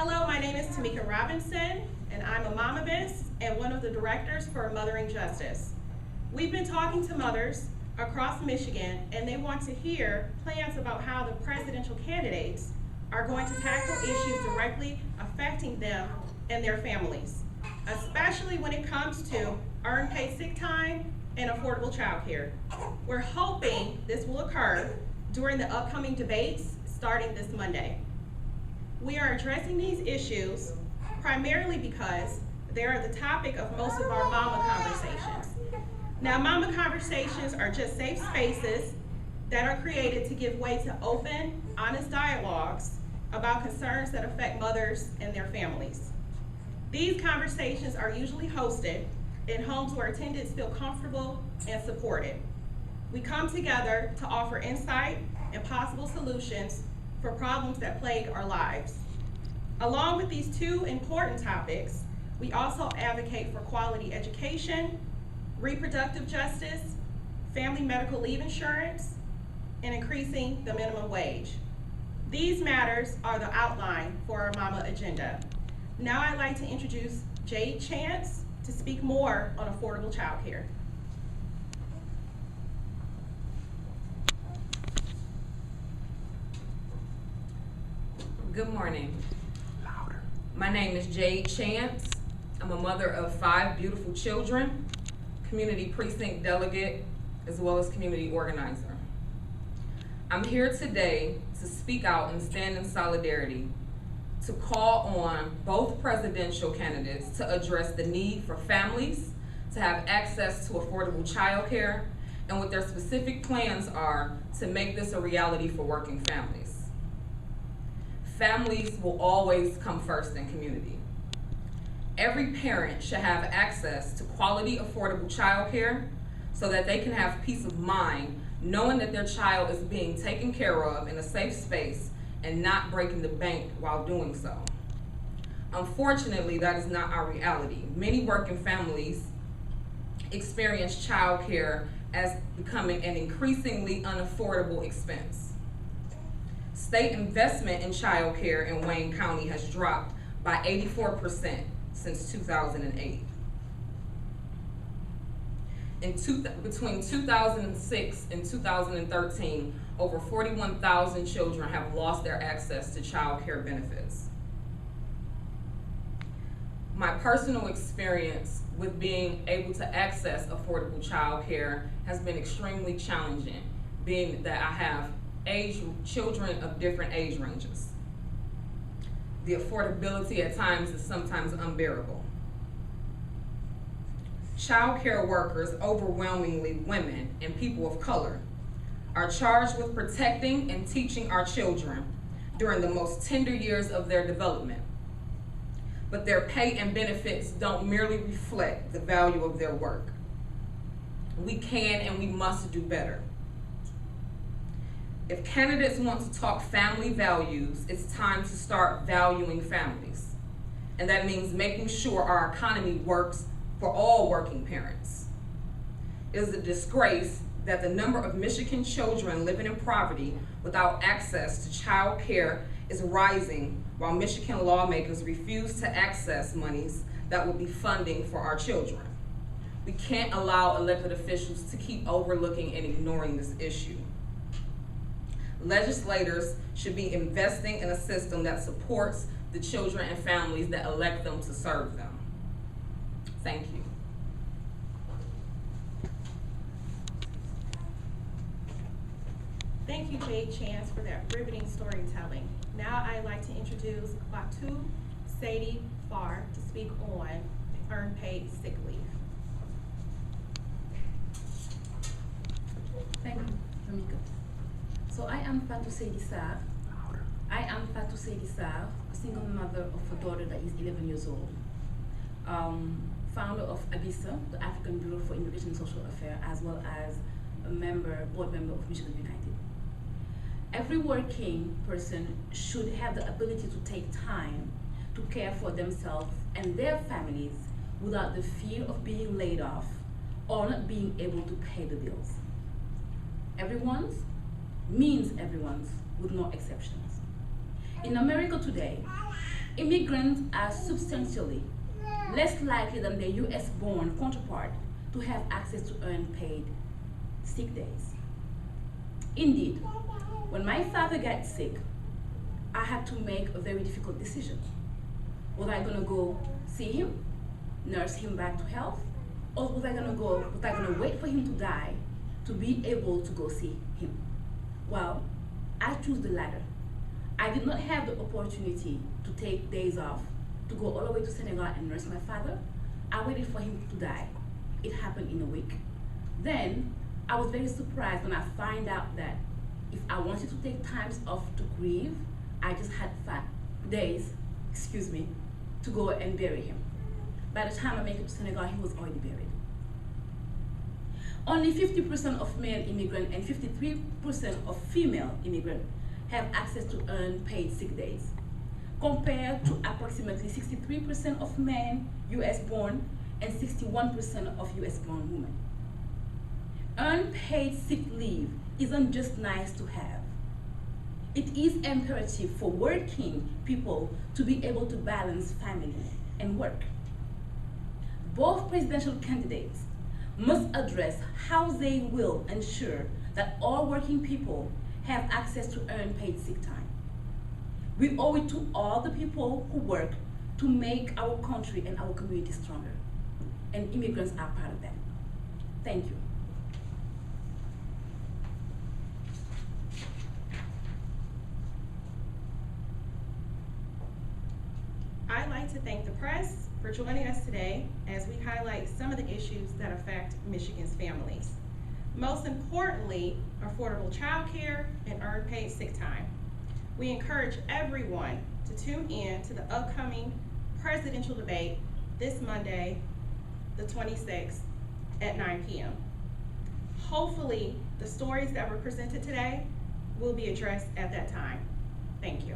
Hello, my name is Tamika Robinson, and I'm a momavist and one of the directors for Mothering Justice. We've been talking to mothers across Michigan, and they want to hear plans about how the presidential candidates are going to tackle issues directly affecting them and their families, especially when it comes to earned paid sick time and affordable childcare. We're hoping this will occur during the upcoming debates starting this Monday. We are addressing these issues primarily because they are the topic of most of our mama conversations. Now, mama conversations are just safe spaces that are created to give way to open, honest dialogues about concerns that affect mothers and their families. These conversations are usually hosted in homes where attendants feel comfortable and supported. We come together to offer insight and possible solutions for problems that plague our lives. Along with these two important topics, we also advocate for quality education, reproductive justice, family medical leave insurance, and increasing the minimum wage. These matters are the outline for our Mama agenda. Now I'd like to introduce Jade Chance to speak more on affordable childcare. Good morning. Louder. My name is Jade Chance. I'm a mother of 5 beautiful children, community precinct delegate, as well as community organizer. I'm here today to speak out and stand in solidarity to call on both presidential candidates to address the need for families to have access to affordable childcare and what their specific plans are to make this a reality for working families. Families will always come first in community. Every parent should have access to quality, affordable childcare so that they can have peace of mind knowing that their child is being taken care of in a safe space and not breaking the bank while doing so. Unfortunately, that is not our reality. Many working families experience childcare as becoming an increasingly unaffordable expense. State investment in child care in Wayne County has dropped by 84% since 2008. Between 2006 and 2013, over 41,000 children have lost their access to child care benefits. My personal experience with being able to access affordable child care has been extremely challenging, being that I have children of different age ranges. The affordability at times is sometimes unbearable. Child care workers, overwhelmingly women and people of color, are charged with protecting and teaching our children during the most tender years of their development. But their pay and benefits don't merely reflect the value of their work. We can and we must do better. If candidates want to talk family values, it's time to start valuing families. And that means making sure our economy works for all working parents. It is a disgrace that the number of Michigan children living in poverty without access to child care is rising while Michigan lawmakers refuse to access monies that will be funding for our children. We can't allow elected officials to keep overlooking and ignoring this issue. Legislators should be investing in a system that supports the children and families that elect them to serve them. Thank you. Thank you, Jade Chance, for that riveting storytelling. Now I'd like to introduce Batu Sadie Farr to speak on earned paid sick leave. Thank you, Tamika. So I am Fatou Sadie Sarr. A single mother of a daughter that is 11 years old. Founder of ABISA, the African Bureau for Immigration and Social Affairs, as well as a board member of Michigan United. Every working person should have the ability to take time to care for themselves and their families without the fear of being laid off or not being able to pay the bills. Everyone's means everyone's with no exceptions. In America today, Immigrants are substantially less likely than their US-born counterpart to have access to earned paid sick days. Indeed, when my father got sick, I had to make a very difficult decision. Was I gonna go see him, nurse him back to health, or was I gonna wait for him to die to be able to go see him? Well, I chose the latter. I did not have the opportunity to take days off to go all the way to Senegal and nurse my father. I waited for him to die. It happened in a week. Then I was very surprised when I find out that if I wanted to take times off to grieve, I just had 5 days, to go and bury him. By the time I make it to Senegal, he was already buried. Only 50% of male immigrants and 53% of female immigrants have access to earned paid sick days, compared to approximately 63% of men US-born and 61% of US-born women. Earned paid sick leave isn't just nice to have. It is imperative for working people to be able to balance family and work. Both presidential candidates must address how they will ensure that all working people have access to earned paid sick time. We owe it to all the people who work to make our country and our community stronger. And immigrants are part of that. Thank you. I'd like to thank the press for joining us today as we highlight some of the issues that affect Michigan's families. Most importantly, affordable childcare and earned paid sick time. We encourage everyone to tune in to the upcoming presidential debate this Monday, the 26th at 9 p.m. Hopefully, the stories that were presented today will be addressed at that time. Thank you.